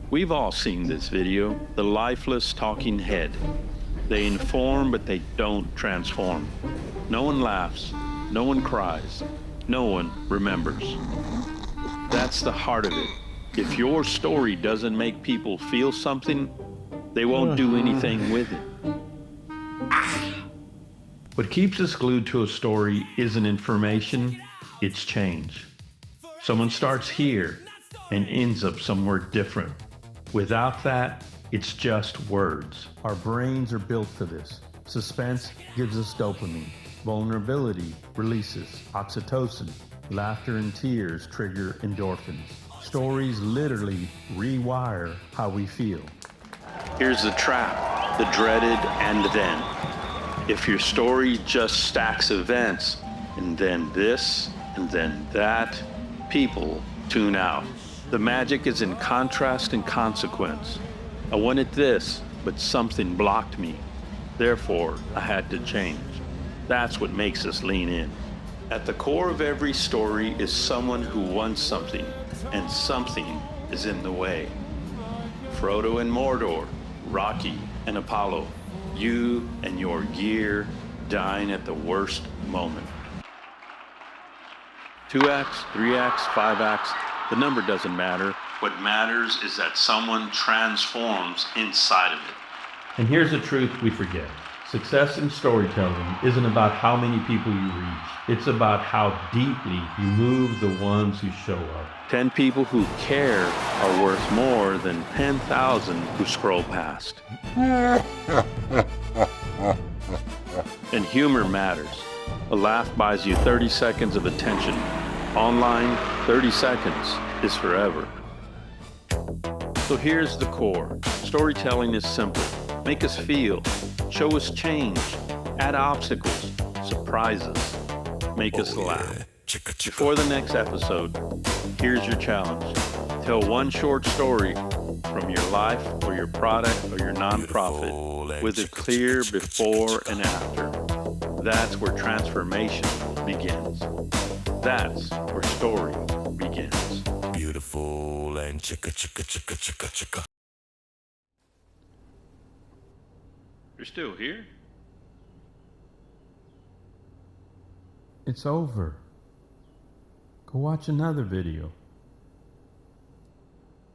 We've all seen this video, the lifeless talking head. They inform, but they don't transform. No one laughs, no one cries, no one remembers. That's the heart of it. If your story doesn't make people feel something, they won't do anything with it. What keeps us glued to a story isn't information, it's change. Someone starts here and ends up somewhere different. Without that, it's just words. Our brains are built for this. Suspense gives us dopamine. Vulnerability releases oxytocin. Laughter and tears trigger endorphins. Stories literally rewire how we feel. Here's the trap, the dreaded and then. If your story just stacks events, and then this, and then that, people tune out. The magic is in contrast and consequence. I wanted this, but something blocked me. Therefore, I had to change. That's what makes us lean in. At the core of every story is someone who wants something, and something is in the way. Frodo and Mordor, Rocky and Apollo, you and your gear dying at the worst moment. 2 acts, 3 acts, 5 acts, the number doesn't matter. What matters is that someone transforms inside of it. And here's the truth we forget. Success in storytelling isn't about how many people you reach. It's about how deeply you move the ones who show up. 10 people who care are worth more than 10,000 who scroll past. And humor matters. A laugh buys you 30 seconds of attention. Online, 30 seconds is forever. So here's the core. Storytelling is simple. Make us feel, show us change, add obstacles, surprise us, make us laugh. Before the next episode, here's your challenge. Tell one short story from your life or your product or your nonprofit with a clear before and after. That's where transformation begins. That's where story begins. Beautiful and chicka chicka chicka chicka chicka. You're still here? It's over. Go watch another video.